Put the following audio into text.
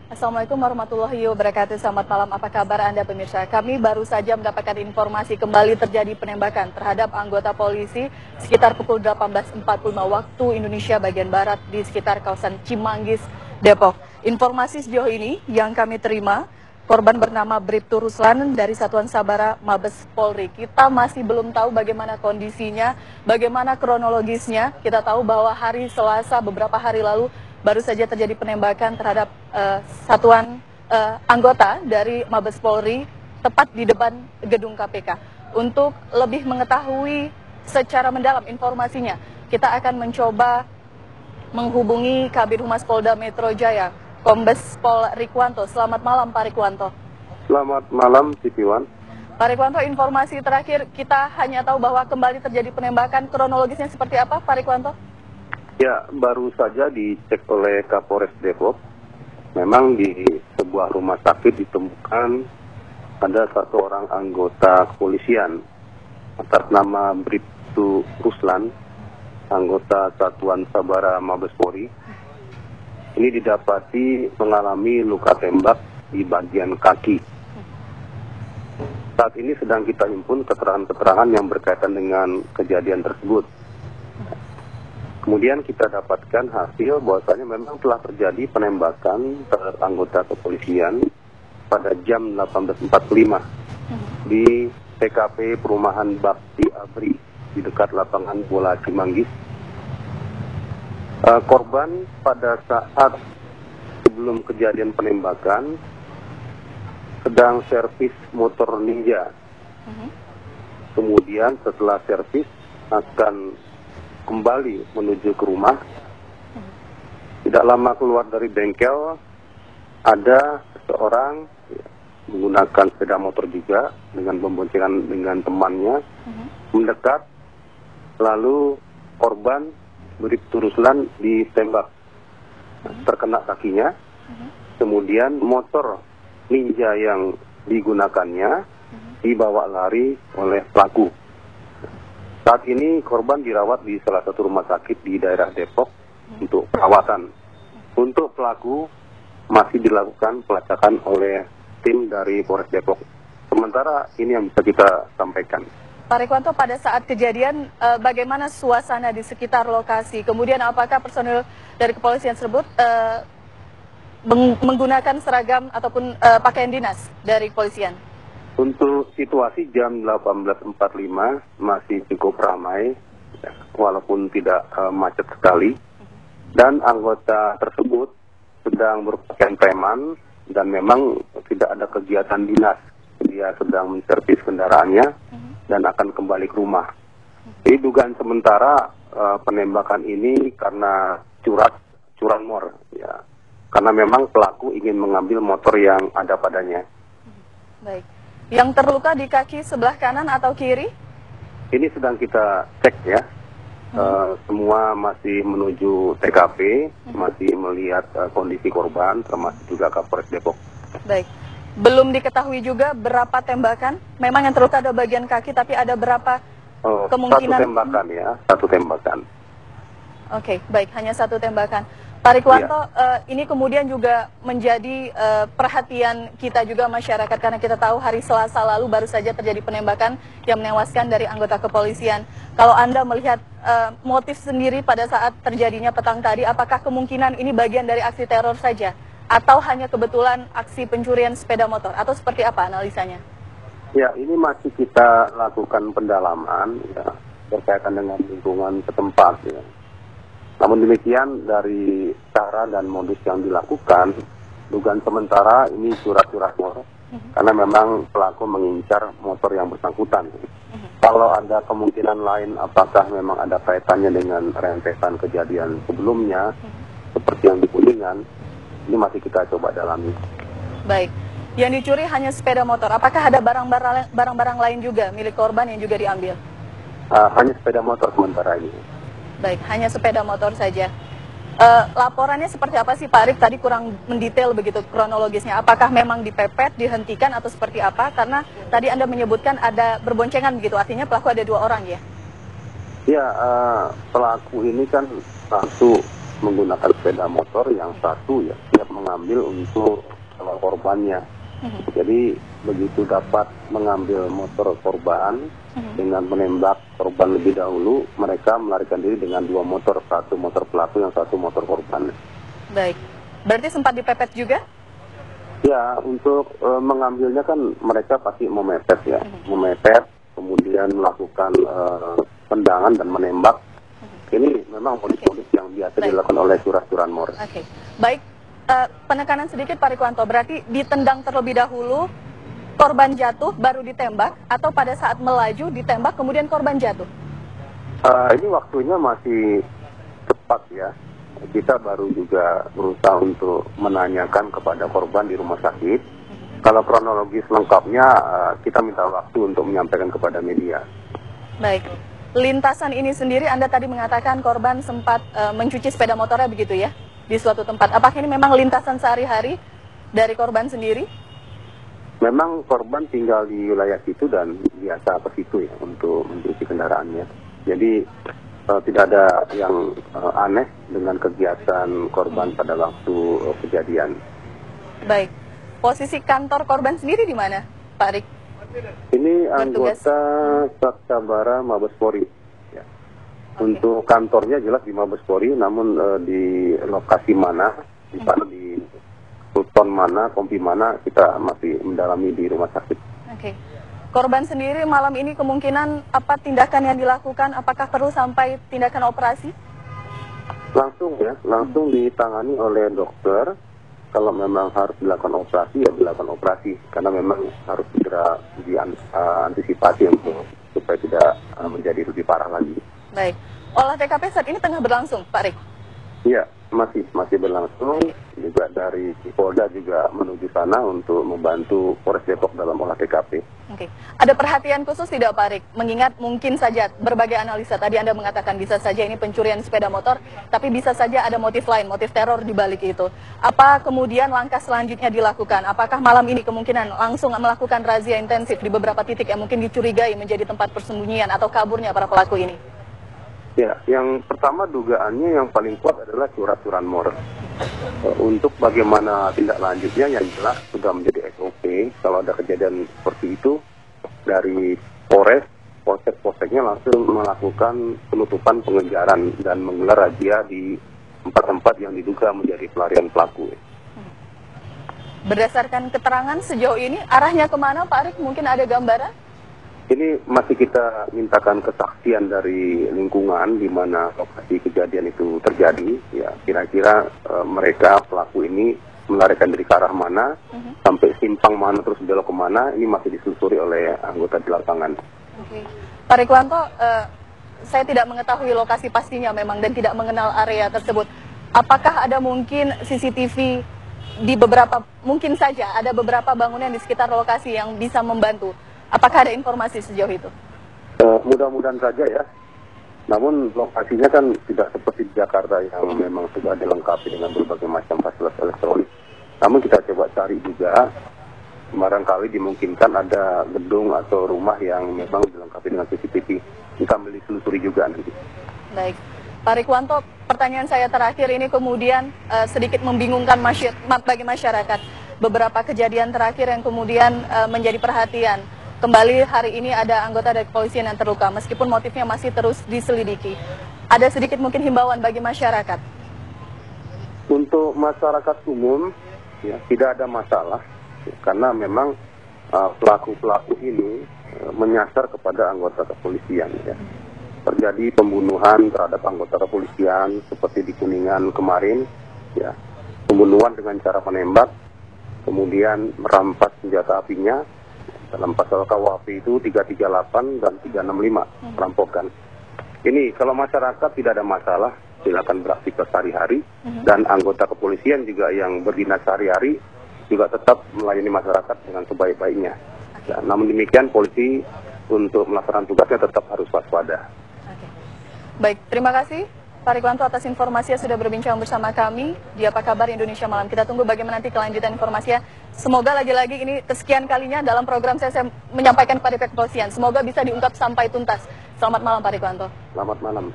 Assalamualaikum warahmatullahi wabarakatuh. Selamat malam, apa kabar Anda pemirsa? Kami baru saja mendapatkan informasi kembali terjadi penembakan terhadap anggota polisi sekitar pukul 18.45 waktu Indonesia bagian Barat di sekitar kawasan Cimanggis, Depok. Informasi sejauh ini yang kami terima, korban bernama Bribtu Ruslan dari Satuan Sabara Mabes Polri. Kita masih belum tahu bagaimana kondisinya, bagaimana kronologisnya. Kita tahu bahwa hari Selasa beberapa hari lalu baru saja terjadi penembakan terhadap satuan anggota dari Mabes Polri tepat di depan gedung KPK. Untuk lebih mengetahui secara mendalam informasinya, kita akan mencoba menghubungi Kabid Humas Polda Metro Jaya, Kombes Pol Rikwanto. Selamat malam Pak Rikwanto. Selamat malam, Cipiwan. Pak Rikwanto, informasi terakhir kita hanya tahu bahwa kembali terjadi penembakan. Kronologisnya seperti apa Pak Rikwanto? Ya, baru saja dicek oleh Kapolres Depok. Memang di sebuah rumah sakit ditemukan ada satu orang anggota kepolisian atas nama Bribtu Ruslan, anggota Satuan Sabara Mabes Polri. Ini didapati mengalami luka tembak di bagian kaki. Saat ini sedang kita himpun keterangan-keterangan yang berkaitan dengan kejadian tersebut. Kemudian kita dapatkan hasil bahwasanya memang telah terjadi penembakan terhadap anggota kepolisian pada jam 18.45 di TKP Perumahan Bakti Abri di dekat lapangan bola Cimanggis. Korban pada saat sebelum kejadian penembakan sedang servis motor Ninja. Kemudian setelah servis akan kembali menuju ke rumah. Tidak lama keluar dari bengkel, ada seseorang menggunakan sepeda motor juga dengan memboncengan dengan temannya mendekat, lalu korban Bribtu Ruslan ditembak, terkena kakinya. Kemudian motor Ninja yang digunakannya dibawa lari oleh pelaku. Saat ini korban dirawat di salah satu rumah sakit di daerah Depok untuk perawatan. Untuk pelaku masih dilakukan pelacakan oleh tim dari Polres Depok. Sementara ini yang bisa kita sampaikan. Pak Rikwanto, pada saat kejadian bagaimana suasana di sekitar lokasi? Kemudian apakah personil dari kepolisian tersebut menggunakan seragam ataupun pakaian dinas dari kepolisian? Untuk situasi jam 18.45 masih cukup ramai, ya, walaupun tidak macet sekali. Dan anggota tersebut sedang berpakaian preman dan memang tidak ada kegiatan dinas. Dia sedang menservis kendaraannya dan akan kembali ke rumah. Jadi dugaan sementara penembakan ini karena curanmor, ya. Karena memang pelaku ingin mengambil motor yang ada padanya. Baik. Yang terluka di kaki sebelah kanan atau kiri? Ini sedang kita cek ya. Semua masih menuju TKP, masih melihat kondisi korban, termasuk juga Kapolres Depok. Baik. Belum diketahui juga berapa tembakan? Memang yang terluka ada bagian kaki, tapi ada berapa kemungkinan? Satu tembakan ya, satu tembakan. Oke, baik. Hanya satu tembakan. Pak Rikwanto, ini kemudian juga menjadi perhatian kita juga masyarakat karena kita tahu hari Selasa lalu baru saja terjadi penembakan yang menewaskan dari anggota kepolisian. Kalau Anda melihat motif sendiri pada saat terjadinya petang tadi, apakah kemungkinan ini bagian dari aksi teror saja? Atau hanya kebetulan aksi pencurian sepeda motor? Atau seperti apa analisanya? Ya, ini masih kita lakukan pendalaman ya, berkaitan dengan lingkungan setempat ya. Namun demikian dari cara dan modus yang dilakukan, dugaan sementara ini curanmor karena memang pelaku mengincar motor yang bersangkutan. Kalau ada kemungkinan lain, apakah memang ada kaitannya dengan rentetan kejadian sebelumnya, seperti yang di Kuningan, ini masih kita coba dalami. Baik, yang dicuri hanya sepeda motor. Apakah ada barang-barang lain juga milik korban yang juga diambil? Hanya sepeda motor sementara ini. Baik, hanya sepeda motor saja. Laporannya seperti apa sih Pak Arif? Tadi kurang mendetail begitu kronologisnya. Apakah memang dipepet, dihentikan atau seperti apa? Karena tadi Anda menyebutkan ada berboncengan begitu, artinya pelaku ada 2 orang ya? Ya, pelaku ini kan satu menggunakan sepeda motor, yang satu ya siap mengambil untuk korbannya. Jadi begitu dapat mengambil motor korban dengan menembak korban lebih dahulu, mereka melarikan diri dengan dua motor, satu motor pelaku, yang satu motor korban. Baik, berarti sempat dipepet juga? Ya, untuk mengambilnya kan mereka pasti memepet ya, memepet, kemudian melakukan tendangan dan menembak. Ini memang modus-modus yang biasa dilakukan oleh curanmor. Oke, baik. Penekanan sedikit Pak Rikwanto, berarti ditendang terlebih dahulu, korban jatuh, baru ditembak, atau pada saat melaju ditembak, kemudian korban jatuh? Ini waktunya masih cepat ya. Kita baru juga berusaha untuk menanyakan kepada korban di rumah sakit. Kalau kronologis lengkapnya, kita minta waktu untuk menyampaikan kepada media. Baik. Lintasan ini sendiri, Anda tadi mengatakan korban sempat mencuci sepeda motornya begitu ya, di suatu tempat. Apakah ini memang lintasan sehari-hari dari korban sendiri? Memang korban tinggal di wilayah situ dan biasa ke situ ya untuk mencuci kendaraannya. Jadi tidak ada yang aneh dengan kegiatan korban pada waktu kejadian. Baik. Posisi kantor korban sendiri di mana, Pak Rik? Ini anggota Sabara Mabes Polri. Ya. Untuk kantornya jelas di Mabes Polri, namun di lokasi mana, di Sultan mana, Kompi mana, kita masih mendalami di rumah sakit. Oke. Korban sendiri malam ini kemungkinan apa tindakan yang dilakukan? Apakah perlu sampai tindakan operasi? Langsung ditangani oleh dokter. Kalau memang harus dilakukan operasi, ya dilakukan operasi. Karena memang harus segera diantisipasi supaya tidak menjadi lebih parah lagi. Baik. Olah TKP saat ini tengah berlangsung, Pak Rik? Iya, masih berlangsung. Juga dari Polda juga menuju sana untuk membantu Polres Depok dalam olah TKP. Oke. Ada perhatian khusus tidak, Pak Rik? Mengingat mungkin saja berbagai analisa tadi Anda mengatakan bisa saja ini pencurian sepeda motor, tapi bisa saja ada motif lain, motif teror di balik itu. Apa kemudian langkah selanjutnya dilakukan? Apakah malam ini kemungkinan langsung melakukan razia intensif di beberapa titik yang mungkin dicurigai menjadi tempat persembunyian atau kaburnya para pelaku ini? Ya, yang pertama dugaannya yang paling kuat adalah curanmor. Untuk bagaimana tindak lanjutnya yang jelas sudah menjadi SOP. Kalau ada kejadian seperti itu, dari polsek-polseknya langsung melakukan penutupan pengejaran dan menggelar razia di tempat-tempat yang diduga menjadi pelarian pelaku. Berdasarkan keterangan sejauh ini, arahnya kemana Pak Rik? Mungkin ada gambaran? Ini masih kita mintakan kesaksian dari lingkungan di mana lokasi kejadian itu terjadi. Ya, kira-kira mereka pelaku ini melarikan diri ke arah mana, sampai simpang mana terus belok kemana, ini masih disusuri oleh anggota di lapangan. Oke. Pak Rikwanto, saya tidak mengetahui lokasi pastinya memang dan tidak mengenal area tersebut. Apakah ada mungkin CCTV di mungkin saja ada beberapa bangunan di sekitar lokasi yang bisa membantu? Apakah ada informasi sejauh itu? Mudah-mudahan saja ya. Namun lokasinya kan tidak seperti di Jakarta yang memang sudah dilengkapi dengan berbagai macam fasilitas elektronik. Namun kita coba cari juga, barangkali dimungkinkan ada gedung atau rumah yang memang dilengkapi dengan CCTV. Kita ambil ditelusuri juga nanti. Baik. Pak Rikwanto, pertanyaan saya terakhir ini kemudian sedikit membingungkan bagi masyarakat. Beberapa kejadian terakhir yang kemudian menjadi perhatian. Kembali hari ini ada anggota dari kepolisian yang terluka, meskipun motifnya masih terus diselidiki. Ada sedikit mungkin himbauan bagi masyarakat? Untuk masyarakat umum, ya, tidak ada masalah. Karena memang pelaku-pelaku ini menyasar kepada anggota kepolisian. Ya. Terjadi pembunuhan terhadap anggota kepolisian, seperti di Kuningan kemarin. Ya. Pembunuhan dengan cara menembak, kemudian merampas senjata apinya. Dalam pasal KUHP itu 338 dan 365 perampokan. Ini kalau masyarakat tidak ada masalah, silakan beraktivitas sehari-hari. Dan anggota kepolisian juga yang berdinas sehari-hari juga tetap melayani masyarakat dengan sebaik-baiknya. Ya, namun demikian polisi untuk melaksanakan tugasnya tetap harus waspada. Baik, terima kasih Pak Rikwanto atas informasinya sudah berbincang bersama kami di Apa Kabar Indonesia Malam. Kita tunggu bagaimana nanti kelanjutan informasinya. Semoga lagi-lagi ini kesekian kalinya dalam program saya menyampaikan kepada pihak kepolisian. Semoga bisa diungkap sampai tuntas. Selamat malam Pak Rikwanto. Selamat malam.